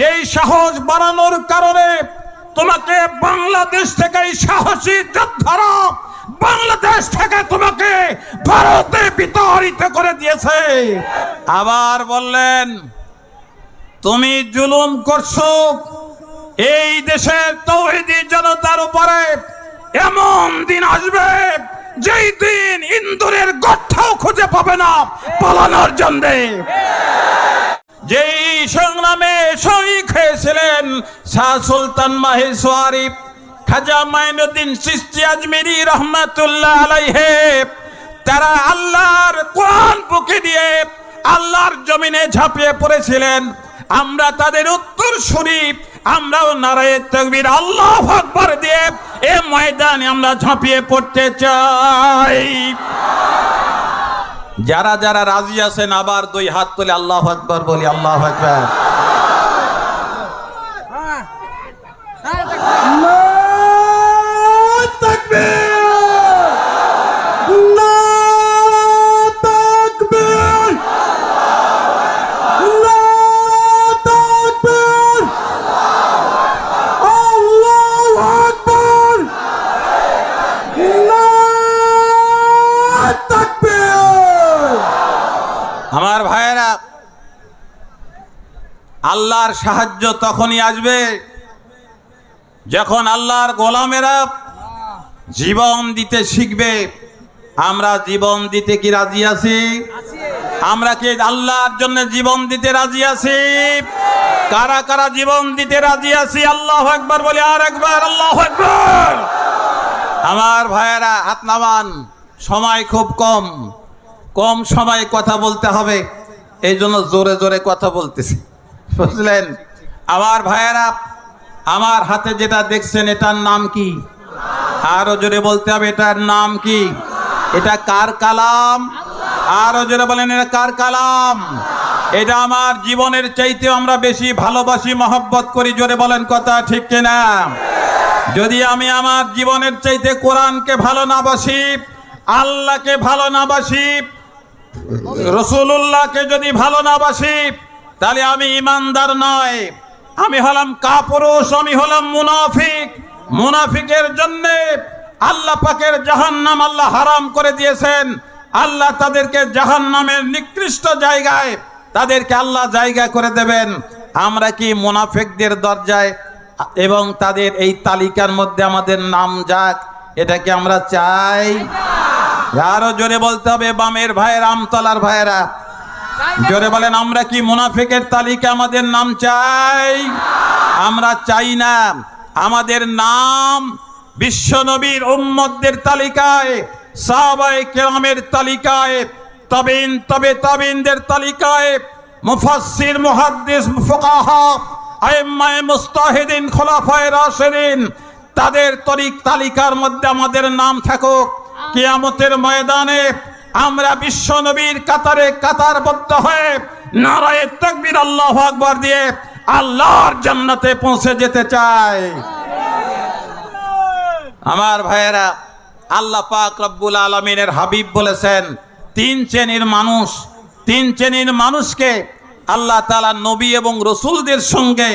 যেই সাহস বাড়ানোর কারণে তোমাকে বাংলাদেশ থেকে সাহসী যোদ্ধারা বাংলাদেশ থেকে তোমাকে ভারতে বিতাড়িত করে দিয়েছে। আবার বললেন তুমি জুলুম করছো এই দেশের তাওহীদি জনতার উপরে, এমন দিন আসবে যেই দিন ইন্দুরের গর্তও খুঁজে পাবে না পালানোর জন্য। যেই সংগ্রামে শহীদ হয়েছিলেন শাহ সুলতান মাহেশ্বরী খাজা মাইনুদ্দিন চিশতি আজমিরি রহমাতুল্লাহ আলাইহি, তারা আল্লাহর কোরআন বুকে দিয়ে আল্লাহর জমিনে ঝাঁপিয়ে পড়েছিলেন। আমরা তাদের উত্তর শুনি, আমরাও নারায়ে তাকবীর আল্লাহু আকবার দিয়ে এই ময়দানে আমরা ঝাঁপিয়ে পড়তে চাই। যারা যারা রাজি আছেন আবার দুই হাত তুলে আল্লাহু আকবার বলি। আল্লাহু আকবার। আমার ভাইয়েরা, আল্লাহর সাহায্য তখনই আসবে যখন আল্লাহর গোলামেরা জীবন দিতে শিখবে। আমরা জীবন দিতে কি রাজি আছি? আমরা কি আল্লাহর জন্য জীবন দিতে রাজি আছি? কারা কারা জীবন দিতে রাজি আছি? আল্লাহু আকবার বলি আর একবার আল্লাহু আকবার। আমার ভাইয়েরা হাত নামান, সময় খুব কম সময় কথা বলতে হবে, এই জন্য জোরে জোরে কথা বলতেছি, বুঝলেন? আমার ভাইয়েরা, আমার হাতে যেটা দেখছেন এটার নাম কি? আরো জোরে বলতে হবে, এটার নাম কি? এটা কার কালাম? আরো জোরে বলেন, এটা কার কালাম? এটা আমার জীবনের চাইতেও আমরা বেশি ভালোবাসি, মহব্বত করি। জোরে বলেন কথা ঠিক কিনা? যদি আমি আমার জীবনের চাইতে কোরআনকে ভালো না বাসি, আল্লাহকে ভালো না বাসি, রাসূলুল্লাহকে যদি ভালো না বাসি, তাহলে আমি ইমানদার নয়, আমি হলাম কাপুরুষ, আমি হলাম মুনাফিক। মুনাফিকের জন্য আল্লাহ পাকের জাহান্নাম আল্লাহ হারাম করে দিয়েছেন। আল্লাহ তাদেরকে জাহান্নামের নিকৃষ্ট জায়গায় তাদেরকে আল্লাহ জায়গা করে দেবেন। আমরা কি মুনাফিকদের দরজায় এবং তাদের এই তালিকার মধ্যে আমাদের নাম যাক, এটা কি আমরা চাই? আরো জোরে বলতে হবে বামের ভাইয়েরা, আমতলার ভাইয়েরা, জোরে বলেন, আমরা কি মুনাফিকের তালিকা আমাদের নাম চাই? আমরা চাই না। আমাদের নাম বিশ্ব নবীর উম্মতদের তালিকায়, সাহাবায়ে কেরামের তালিকায়, তাবিনদের তালিকায়, মুফাসসির, মুহাদ্দিস, ফুকাহা, আইম্মায়ে মুজতাহিদিন, খোলাফায়ে রাশিদিন, তাদের তালিকার মধ্যে আমাদের নাম থাকুক। কিয়ামতের ময়দানে আমরা বিশ্ব নবীর কাতারে কাতারবদ্ধ হয়ে নারায়ে তাকবীর আল্লাহু আকবার দিয়ে আল্লাহর জান্নাতে পৌঁছে যেতে চাই। আমার ভাইয়েরা, আল্লাহ পাক রব্বুল আলামিনের হাবিব বলেছেন তিন শ্রেণীর মানুষকে আল্লাহ তাআলা নবী এবং রাসূলদের সঙ্গে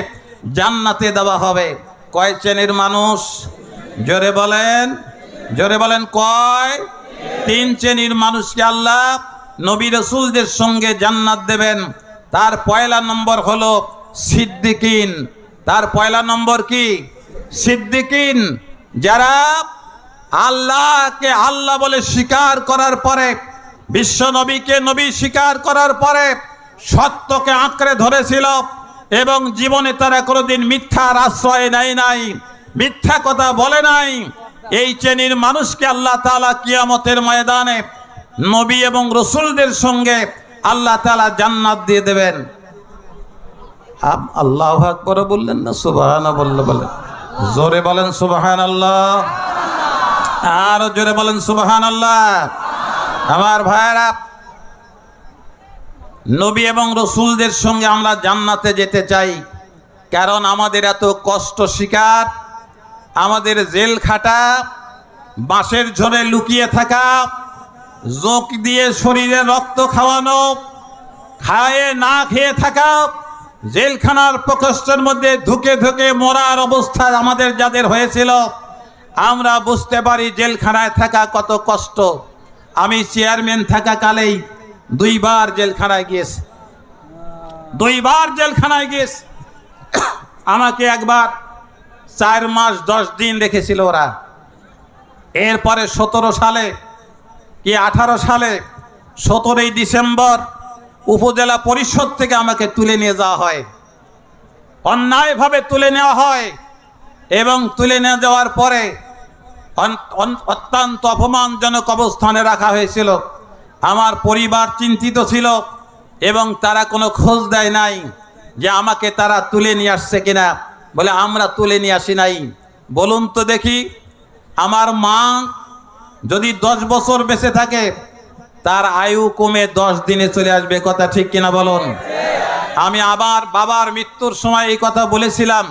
জান্নাতে দেওয়া হবে। কয় শ্রেণীর মানুষ? জোরে বলেন কয়? তিন শ্রেণীর মানুষকে আল্লাহ নবী রাসূলদের সঙ্গে জান্নাত দেবেন। তার পয়লা নম্বর হলো সিদ্দিকিন। তার পয়লা নম্বর কি? সিদ্দিকিন, যারা আল্লাহকে আল্লাহ বলে স্বীকার করার পরে, বিশ্ব নবীকে নবী স্বীকার করার পরে সত্যকে আঁকড়ে ধরেছিল এবং জীবনে তারা কোনোদিন মিথ্যার আশ্রয় নেয় নাই, মিথ্যা কথা বলে নাই। এই শ্রেণীর মানুষকে আল্লাহ তাআলা কিয়ামতের ময়দানে নবী এবং রাসূলদের সঙ্গে আল্লাহ তাআলা জান্নাত দিয়ে দেবেন। আল্লাহু আকবার বললেন না? সুবহানাল্লাহ বলেন। জোরে বলেন সুবহানাল্লাহ। আর জোরে বলেন সুবহানাল্লাহ। আমার ভাইয়েরা, নবী এবং রাসূলদের সঙ্গে আমরা জান্নাতে যেতে চাই, কারণ আমাদের এত কষ্ট শিকার, আমাদের জেল খাটা, বাঁশের ঝোলে লুকিয়ে থাকা, জোক দিয়ে শরীরে রক্ত খাওয়ানো, খায়ে না খেয়ে থাকা, জেলখানার প্রকোষ্ঠের মধ্যে ধুকে ধুকে মরার অবস্থা আমাদের যাদের হয়েছিল, আমরা বুঝতে পারি জেলখানায় থাকা কত কষ্ট। আমি চেয়ারম্যান থাকাকালেই 2 বার জেলখানায় গিয়েছি, 2 বার জেলখানায় গিয়েছি। আমাকে একবার 4 মাস 10 দিন রেখেছিল ওরা। এরপরে 17 সালে কি 18 সালে 17ই ডিসেম্বর উপজেলা পরিষদ থেকে আমাকে তুলে নিয়ে যাওয়া হয়, অন্যায়ভাবে তুলে নেওয়া হয়। এবং তুলে নিয়ে যাওয়ার পরে অত্যন্ত অপমানজনক অবস্থানে রাখা হয়েছিল। আমার পরিবার চিন্তিত ছিল এবং তারা কোনো খোঁজ দেয় নাই যে আমাকে তারা তুলে নিয়ে আসছে কিনা। বলে আমরা তুলে নিয়ে আসি নাই। বলুন তো দেখি, আমার মা যদি 10 বছর বেঁচে থাকে, তার আয়ু কমে 10 দিনে চলে আসবে, কথা ঠিক কিনা বলুন? আমি আবার বাবার মৃত্যুর সময় এই কথা বলেছিলাম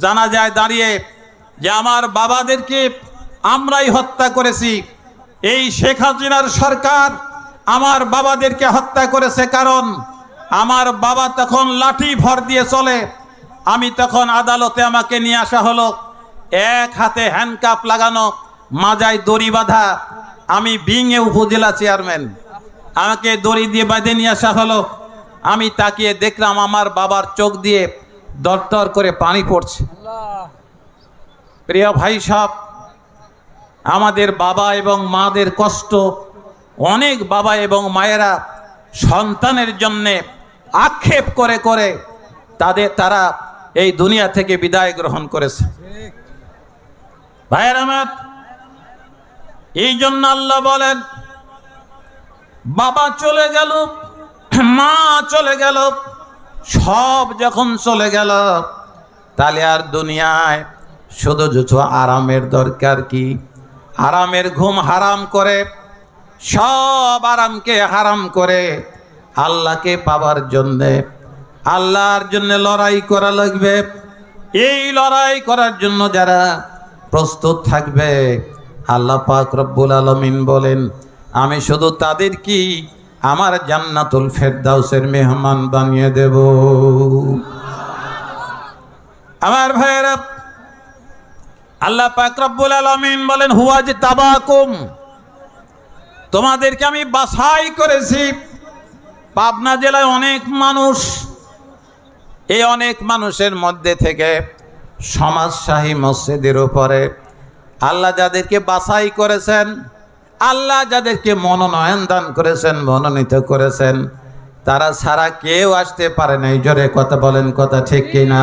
জানাজায় দাঁড়িয়ে, যে আমার বাবাদেরকে আমরাই হত্যা করেছি। এই শেখ হাসিনার সরকার আমার বাবাদেরকে হত্যা করেছে, কারণ আমার বাবা তখন লাঠি ভর দিয়ে চলে। আমি তখন আদালতে আমাকে নিয়ে আসা হলো, এক হাতে হ্যান্ডকাপ লাগানো, মাজায় দড়ি বাঁধা। আমি বিংয়ে উপজেলা চেয়ারম্যান, আমাকে দড়ি দিয়ে বাঁধে নিয়ে আসা হলো। আমি তাকিয়ে দেখলাম আমার বাবার চোখ দিয়ে দরদর করে পানি পড়ছে। প্রিয় ভাই সাহেব, আমাদের বাবা এবং মাদের কষ্ট, অনেক বাবা এবং মায়েরা সন্তানের জন্যে আক্ষেপ করে করে তারা এই দুনিয়া থেকে বিদায় গ্রহণ করেছে। ভাইয়ের আমার, এই জন্য আল্লাহ বলেন, বাবা চলে গেল, মা চলে গেল, সব যখন চলে গেল, তাহলে আর দুনিয়ায় শুধু আরামের দরকার কি? আরামের ঘুম হারাম করে, সব আরামকে হারাম করে আল্লাহকে পাওয়ার জন্যে, আল্লাহর জন্য লড়াই করা লাগবে। এই লড়াই করার জন্য যারা প্রস্তুত থাকবে, আল্লাহ পাক রব্বুল আলামিন বলেন, আমি শুধু তাদের কি আমার জান্নাতুল ফেরদাউসের মেহমান বানিয়ে দেব। আমার ভাইয়েরা, আল্লাহ পাক রব্বুল আলামিন বলেন, হুয়াজতাবাকুম, তোমাদেরকে আমি বাছাই করেছি। পাবনা জেলায় অনেক মানুষ, এই অনেক মানুষের মধ্যে থেকে সমাজশাহী মসজিদের উপরে আল্লাহ যাদেরকে বাছাই করেছেন, আল্লাহ যাদেরকে মনোনয়ন দান করেছেন, মনোনীত করেছেন, তারা ছাড়া কেউ আসতে পারে না। জোরে কথা বলেন, কথা ঠিক কিনা?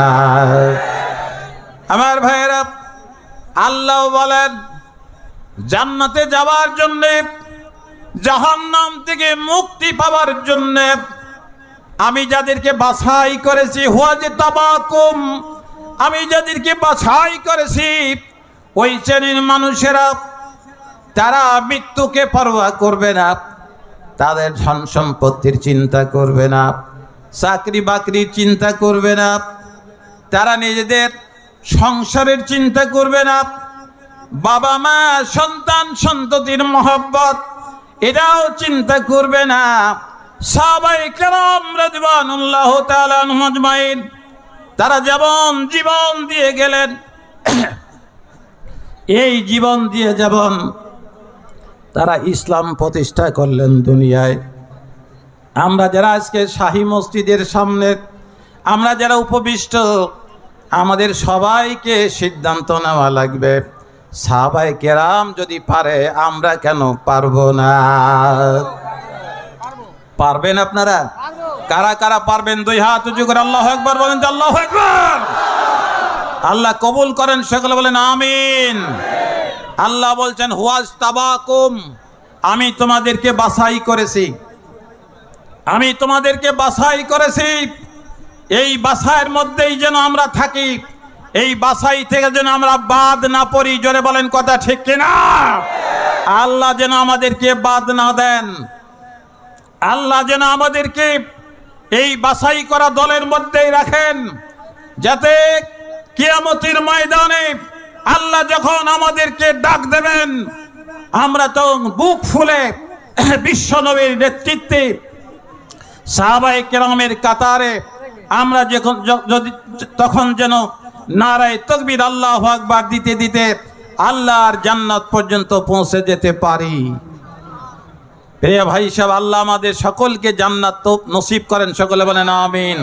আমার ভাইয়েরা, আল্লাহ বলেন, জান্নাতে যাওয়ার জন্যে, জাহান্নাম থেকে মুক্তি পাওয়ার জন্যে আমি যাদেরকে বাছাই করেছি, হুয়াজতাবাকুম, আমি যাদেরকে বাছাই করেছি, ওই শ্রেণীর মানুষেরা তারা মৃত্যুকে পরোয়া করবে না, তাদের ধন সম্পত্তির চিন্তা করবে না, চাকরি বাকরির চিন্তা করবে না, তারা নিজেদের সংসারের চিন্তা করবে না, বাবা মা সন্তান সন্ততির মহব্বত এটাও চিন্তা করবে না। সাহাবায়ে কেরাম রাদিয়াল্লাহু তাআলা আনহুম আজমাইন, তারা যেমন জীবন দিয়ে গেলেন, এই জীবন দিয়ে যেমন তারা ইসলাম প্রতিষ্ঠা করলেন দুনিয়ায়। আমরা যারা আজকে শাহী মসজিদের সামনে, আমরা যারা উপবিষ্ট, আমাদের সবাইকে সিদ্ধান্ত নেওয়া লাগবে, সাহাবায়ে কেরাম যদি পারে, আমরা কেন পারবো না? পারবেন আপনারা? কারা কারা পারবেন? 2 হাত উঁচু করে আল্লাহু আকবার বলেন। আল্লাহু আকবার। আল্লাহ কবুল করেন, সকলে বলেন আমিন। আল্লাহ বলছেন, হুয়াজতাবাকুম, আমি তোমাদেরকে বাছাই করেছি, আমি তোমাদেরকে বাছাই করেছি। এই বাছাইয়ের মধ্যেই যেন আমরা থাকি, এই বাছাই থেকে যেন আমরা বাদ না পড়ি। জোরে বলেন, কথা ঠিক কিনা? আল্লাহ যেন আমাদেরকে বাদ না দেন, আল্লাহ যেন আমাদেরকে এই বাছাই করা দলের মধ্যেই রাখেন, যাতে কিয়ামতের ময়দানে আল্লাহ যখন আমাদেরকে ডাক দেবেন, আমরা তো বুক ফুলে বিশ্ব নবীর নেতৃত্বে সাহাবায়ে কেরামের কাতারে আমরা যদি তখন যেন নারায়ে তাকবীর আল্লাহু আকবার দিতে দিতে আল্লাহর জান্নাত পর্যন্ত পৌঁছে যেতে পারি। প্রিয় ভাই সাহেব, আল্লাহ আমাদের সকলকে জান্নাত তো নসিব করেন, সকলে বলেন আমিন।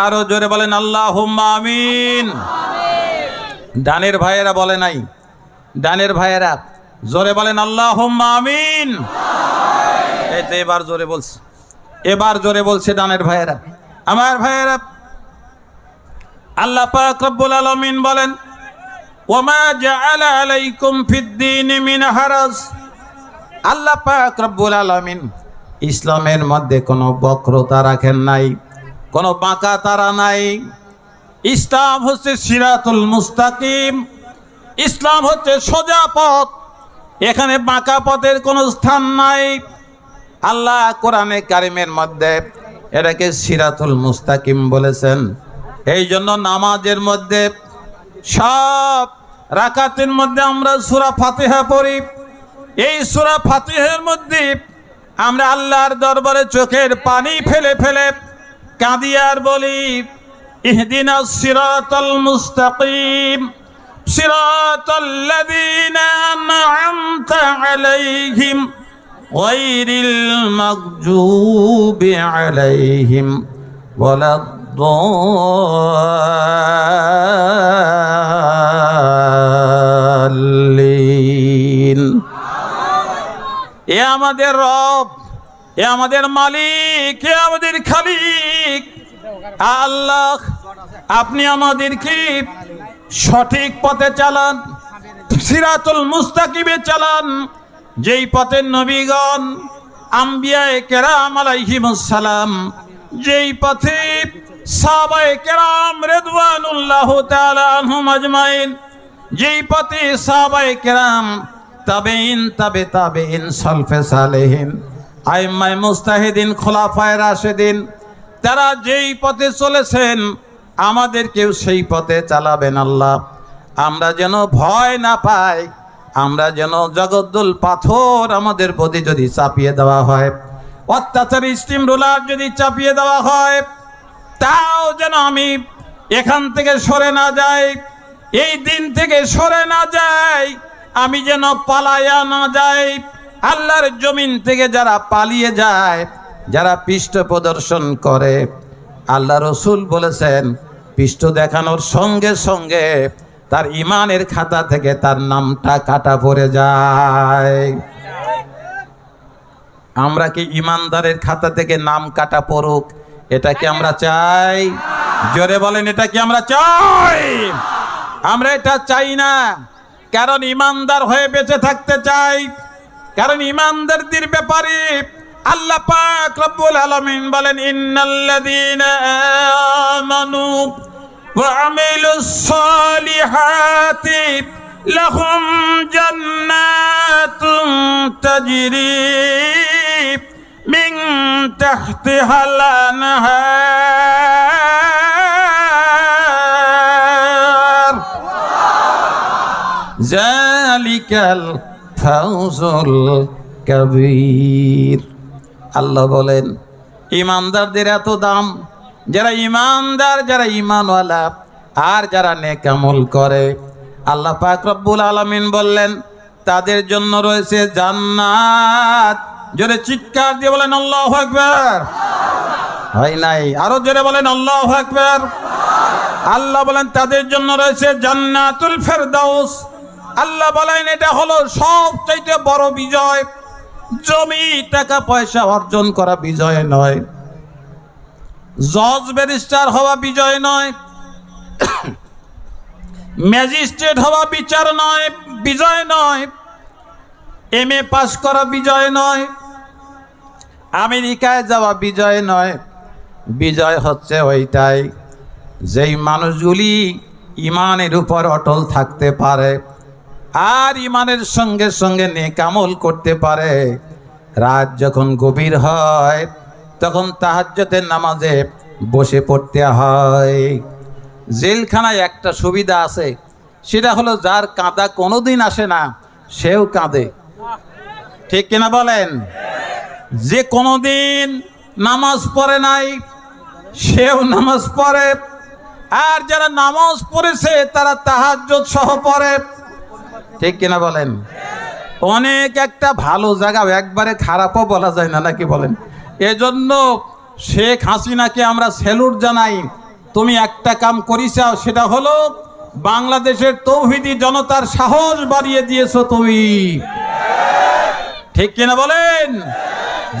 আরো জোরে বলেন আল্লাহুম্মা আমিন। ডানের ভাইয়েরা বলে নাই, ডানের ভাইয়েরা জোরে বলেন আল্লাহুম্মা আমিন। এই তো এবার জোরে বলছে, এবার জোরে বলছে ডানের ভাইয়েরা। আমার ভাইয়েরা, আল্লাহ পাক রব্বুল আলামিন বলেন ওয়ামা জাআলা আলাইকুম ফিদ-দীন মিন হারাজ। আল্লাহ পাক রব্বুল আলামিন ইসলামের মধ্যে কোনো বক্রতা রাখেন নাই, কোনো বাঁকা তারা নাই। ইসলাম হচ্ছে সিরাতুল মুস্তাকিম, ইসলাম হচ্ছে সোজা পথ, এখানে বাঁকা পথের কোনো স্থান নাই। আল্লাহ কোরআনে কারিমের মধ্যে এটাকে সিরাতুল মুস্তাকিম বলেছেন। এই জন্য নামাজের মধ্যে সব রাকাতের মধ্যে আমরা সূরা ফাতিহা পড়ি। এই সূরা ফাতিহার মধ্যে আমরা আল্লাহর দরবারে চোখের পানি ফেলে ফেলে কাঁদি আর বলি ইহদিনাস সিরাতাল মুস্তাকিম সিরাতাল্লাযীনা আন'আমতা আলাইহিম গায়রিল মাগযুবি আলাইহিম ওয়ালাদ-দাল্লিন। এ আমাদের রব, এ আমাদের মালিক, এ আমাদের খালিক আল্লাহ। আপনি আমাদেরকে সঠিক পথে চালান, সিরাতুল মুস্তাকিমে চালান, যেই পথে নবীগণ আম্বিয়ায়ে কেরাম আলাইহিমুস সালাম, যেই পথে সাহাবায়ে কেরাম রিদওয়ানুল্লাহ তাআলা আনহুম আজমাইন, যেই পথে সাহাবায়ে কেরাম তাবেঈন তাবে তাবেঈন সালফে সালেহিন আইম্মায়ে মুস্তাহিদিন খোলাফায়ে রাশেদিন, তারা যেই পথে চলেছেন আমাদেরকেও সেই পথে চালাবেন আল্লাহ। আমরা যেন ভয় না পাই, আমরা যেন জগদ্দল পাথর আমাদের প্রতি যদি চাপিয়ে দেওয়া হয়, অত্যাচারী স্টিম রোলার যদি চাপিয়ে দেওয়া হয়, তাও যেন আমি এখান থেকে সরে না যাই, এই দিন থেকে সরে না যাই, আমি যেন পালায়া না যাই। আল্লাহর জমিন থেকে যারা পালিয়ে যায়, যারা পৃষ্ঠ প্রদর্শন করে, আল্লাহ রসুল বলেছেন পৃষ্ঠ দেখানোর সঙ্গে সঙ্গে তার ইমানের খাতা থেকে তার নামটা কাটা পড়ে যায়। আমরা কি ইমানদারের খাতা থেকে নাম কাটা পড়ুক, এটা কি আমরা চাই? জোরে বলেন, এটা কি আমরা চাই? আমরা এটা চাই না, কারণ ইমানদার হয়ে বেঁচে থাকতে চাই। কারণ ইমানদারদের ব্যাপারে আল্লাহ পাক রব্বুল আলামিন বলেন ইন্নাল্লাযীনা আমানু ওয়া আমিলুস সালিহাতি লাহুম জান্নাতুন তাজরি মিন তাহতিহাল আনহার যালিকাল ফাউজুল কবীর। আল্লাহ বলেন ইমানদারদের এত দাম, যারা ইমানদার, যারা ইমানওয়ালা আর যারা নেক আমল করে, আল্লাহ পাক রব্বুল আলামিন বললেন তাদের জন্য রয়েছে জান্নাত। জোরে চিৎকার দিয়ে বলেন আল্লাহু আকবার। হয় নাই, আরো জোরে বলেন আল্লাহু আকবার। আল্লাহ বলেন তাদের জন্য রয়েছে জান্নাতুল ফেরদাউস। আল্লাহ বলেন এটা হলো সবচাইতে বড় বিজয়। জমি টাকা পয়সা অর্জন করা বিজয় নয়, জজ ব্যারিস্টার হওয়া বিজয় নয়, ম্যাজিস্ট্রেট হওয়া বিচার নয়, বিজয় নয়, MA পাস করা বিজয় নয়, আমেরিকায় যাওয়া বিজয় নয়। বিজয় হচ্ছে ওইটাই যেই মানুষগুলি ইমানের উপর অটল থাকতে পারে আর ইমানের সঙ্গে সঙ্গে নেক আমল করতে পারে। রাত যখন গভীর হয় তখন তাহাজ্জুদের নামাজে বসে পড়তে হয়। জেলখানায় একটা সুবিধা আছে, সেটা হলো যার কাঁদা কোনোদিন আসে না সেও কাঁদে, ঠিক কিনা বলেন? যে কোনোদিন নামাজ পড়ে নাই সেও নামাজ পড়ে, আর যারা নামাজ পড়েছে তারা তাহাজ্জুদ সহ পড়ে। ঠিক কিনা বলেন? অনেক একটা ভালো জায়গা, একবারে খারাপও বলা যায় না, নাকি বলেন? এজন্য শেখ হাসিনাকে আমরা স্যালুট জানাই। তুমি একটা কাম করিসাও, সেটা হলো বাংলাদেশের তৌহিদি জনতার সাহস বাড়িয়ে দিয়েছো তুমি। ঠিক কিনা বলেন?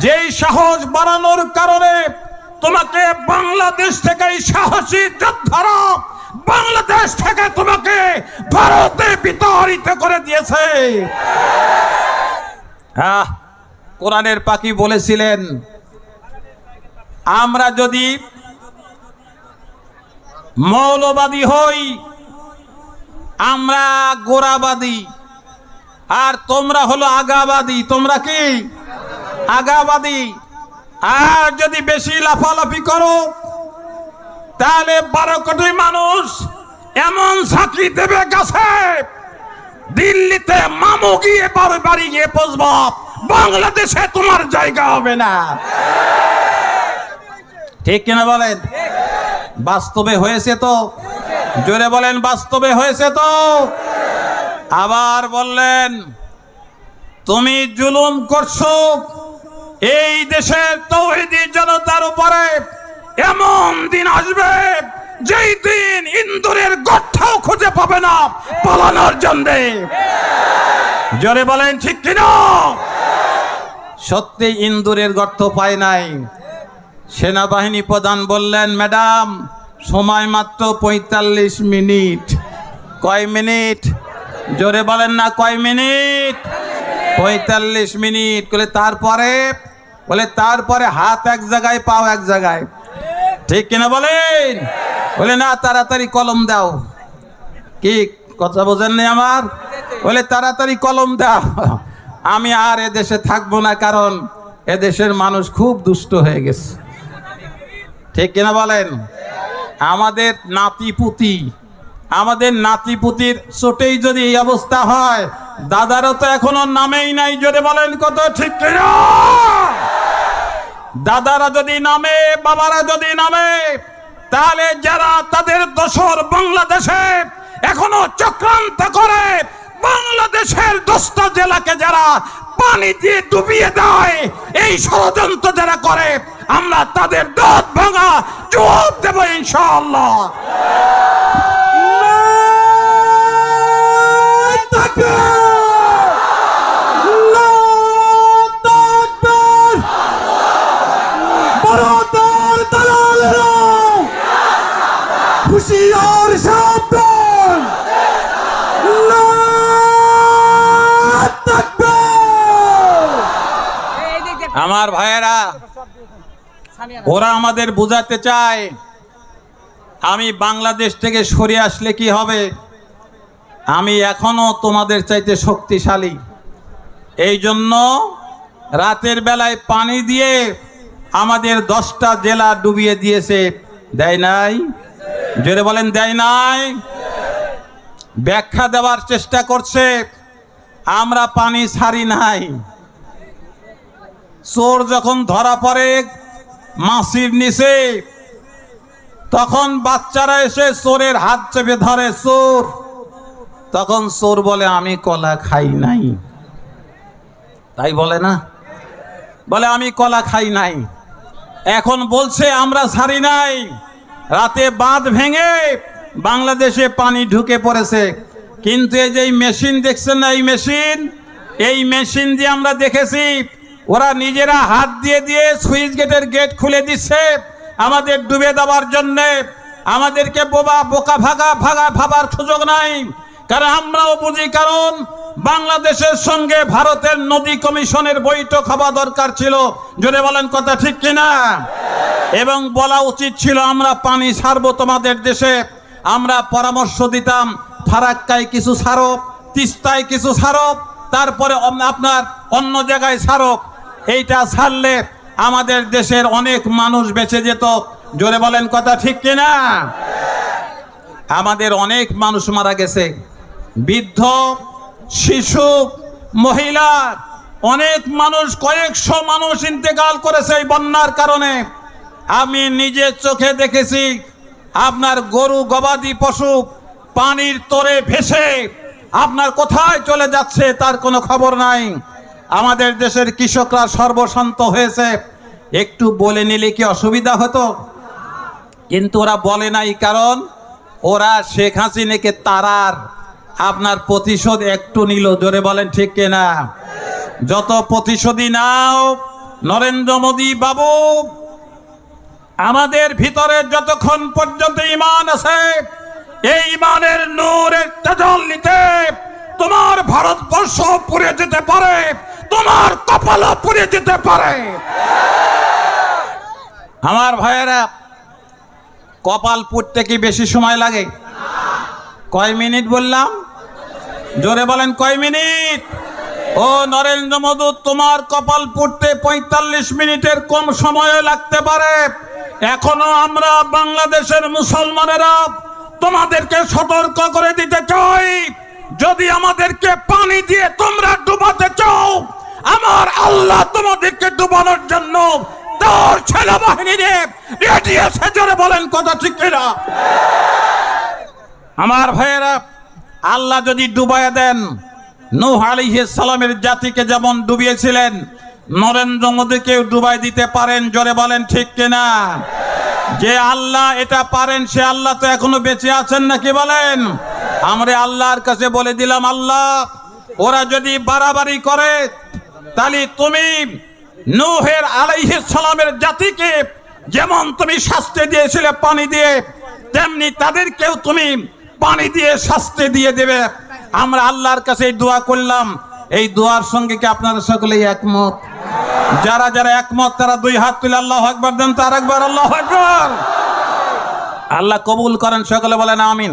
যেই সাহস বাড়ানোর কারণে তোমাকে বাংলাদেশ থেকে, এই সাহসী যোদ্ধারা বাংলাদেশ থেকে তোমাকে ভারতে বিতাড়িত করে দিয়েছে। কোরআনের পাখি বলেছিলেন, আমরা যদি মৌলবাদী হই, আমরা গোড়াবাদী, আর তোমরা হলো আগাবাদী। তোমরা কি? আগাবাদী। আর যদি বেশি লাফালাফি করো, তাহলে 12 কোটি মানুষ এমন ঝাঁকি দেবে গাছে, দিল্লিতে মামু গিয়ে বাড়ি গিয়ে পৌঁছব, বাংলাদেশে তোমার জায়গা হবে না। ঠিক কিনা বলেন? বাস্তবে হয়েছে তো? জোরে বলেন, বাস্তবে হয়েছে তো? আবার বললেন, তুমি জুলুম করছো এই দেশের তৌহিদি জনতার উপরে। এমন দিন আসবে যেই দিন ইন্দুরের গর্তও খুঁজে পাবে না পালানোর জন্য। জোরে বলেন, ঠিক কিনা? সত্যি ইন্দুরের গর্ত পায় নাই। সেনাবাহিনী প্রধান বললেন, ম্যাডাম সময় মাত্র 45 মিনিট। কয় মিনিট? জোরে বলেন না, কয় মিনিট? 45 মিনিট। বলে তারপরে হাত এক জায়গায়, পাও এক জায়গায়। ঠিক কিনা বলেন? বলে না, তাড়াতাড়ি কলম দাও। কি কথা বোঝেননি আমার? বলে তাড়াতাড়ি কলম দাও, আমি আর এদেশে থাকবো না, কারণ এদেশের মানুষ খুব দুষ্ট হয়ে গেছে। ঠিক কিনা বলেন? আমাদের নাতিপুতির চোটেই যদি এই অবস্থা হয়, দাদারও তো এখনো নামেই নাই। জোরে বলেন কত ঠিক কিনা? দাদারা যদি নামে, বাবারা যদি নামে, তাহলে যারা তাদের দোসর বাংলাদেশে এখনো চক্রান্ত করে, বাংলাদেশের 10টা জেলাকে যারা পানি দিয়ে ডুবিয়ে দেয়, এই ষড়যন্ত্র যারা করে, আমরা তাদের দাঁত ভাঙা জবাব দেব ইনশাআল্লাহ। হুশিয়ার সাবধান, আমার ভাইয়েরা, ওরা আমাদের বোঝাতে চায় আমি বাংলাদেশ থেকে সরে আসলে কি হবে, আমি এখনো তোমাদের চাইতে শক্তিশালী। এই জন্য রাতের বেলায় পানি দিয়ে আমাদের 10টা জেলা ডুবিয়ে দিয়েছে। দেয় নাই? জোরে বলেন, দেয় নাই? ব্যাখ্যা দেওয়ার চেষ্টা করছে, আমরা পানি ছাড়ি নাই। চোর যখন ধরা পড়ে মাছির নিচে, তখন বাচ্চারা এসে চোরের হাত চেপে ধরে, চোর। তখন চোর বলে, আমি কলা খাই নাই। তাই বলে না? বলে আমি কলা খাই নাই। এখন বলছে আমরা ছাড়ি নাই। রাতে বাঁধ ভেঙে বাংলাদেশে পানি ঢুকে পড়েছে। কিন্তু এই যে মেশিন দেখছেন না, এই মেশিন দিয়ে আমরা দেখেছি, ওরা নিজেরা হাত দিয়ে দিয়ে সুইচ গেটের গেট খুলে দিচ্ছে আমাদের ডুবে দেওয়ার জন্যে। আমাদেরকে বোকা ভাবার সুযোগ নাই, কারণ আমরাও বুঝি, কারণ বাংলাদেশের সঙ্গে ভারতের নদী কমিশনের বৈঠক হওয়া দরকার ছিল। জোরে বলেন কথা ঠিক কিনা? এবং বলা উচিত ছিল আমরা পানি ছাড়বো তোমাদের দেশে। আমরা পরামর্শ দিতাম, ফারাক্কায় কিছু ছাড়ো, তিস্তায় কিছু ছাড়ো, তারপরে আপনার অন্য জায়গায় ছাড়ো। এইটা ছাড়লে আমাদের দেশের অনেক মানুষ বেঁচে যেত। জোরে বলেন কথা ঠিক কিনা? আমাদের অনেক মানুষ মারা গেছে, বৃদ্ধ, শিশু, মহিলা, অনেক মানুষ, কয়েকশো মানুষ ইন্তেকাল করেছে এই বন্যার কারণে। আমি নিজে চোখে দেখেছি আপনার গরু গবাদি পশু পানির তরে ভেসে আপনার কোথায় চলে যাচ্ছে তার কোনো খবর নাই। আমাদের দেশের কৃষকরা সর্বশান্ত হয়েছে, একটু বলে নিলে কি অসুবিধা হতো? কিন্তু ওরা বলে নাই, কারণ ওরা শেখ হাসিনাকে তারার আপনার প্রতিশোধ একটু নিল। জোরে বলেন ঠিক কিনা? যত প্রতিশোধই নাও নরেন্দ্র মোদী বাবু, আমাদের ভিতরে যতক্ষণ পর্যন্ত ঈমান আছে, এই ঈমানের নূরের তাজাল্লিতে তোমার ভারতবর্ষ পুড়ে যেতে পারে, তোমার কপালও পুড়ে যেতে পারে। আমার ভাইয়েরা, কপাল পুড়তে কি বেশি সময় লাগে? কয় মিনিট বললাম? জোরে বলেন, কয় মিনিট? ও নরেন্দ্র মোদী, তোমার কপাল পুড়তে 45 মিনিটের কম সময় লাগতে পারে। এখনো আমরা বাংলাদেশের মুসলমানেরা তোমাদেরকে সতর্ক করে দিতে চাই, যদি আমাদেরকে পানি দিয়ে তোমরা ডুবাতে চাও, আমার আল্লাহ তোমাদেরকে ডুবানোর জন্য তার সেনাবাহিনী রেডি আছে। জোরে বলেন, কথা ঠিক কিনা? আমার ভাইয়েরা, আল্লাহ যদি ডুবাইয়া দেন, নূহ আলাইহিস সালামের জাতিকে যেমন ডুবিয়েছিলেন, নরেন্দ্র মোদীকেও ডুবাই দিতে পারেন। জোরে বলেন ঠিক কিনা? যে আল্লাহ এটা পারেন, সে আল্লাহ তো এখনো বেঁচে আছেন নাকি বলেন? আমরা আল্লাহর কাছে বলে দিলাম, আল্লাহ ওরা যদি বাড়াবাড়ি করে, তাহলে তুমি নূহের আলাইহিস সালামের জাতিকে যেমন তুমি শাস্তি দিয়েছিলে পানি দিয়ে, তেমনি তাদেরকেও তুমি পানি দিয়ে শাস্তি দিয়ে দেবে। আমরা আল্লাহর কাছে এই দোয়া করলাম। এই দোয়ার সঙ্গে কি আপনারা সকলেই একমত? যারা যারা একমত তারা দুই হাত তুলে আল্লাহু আকবার দেন তো, আরেকবার আল্লাহু আকবার। আল্লাহ কবুল করেন, সকলে বলেন আমিন।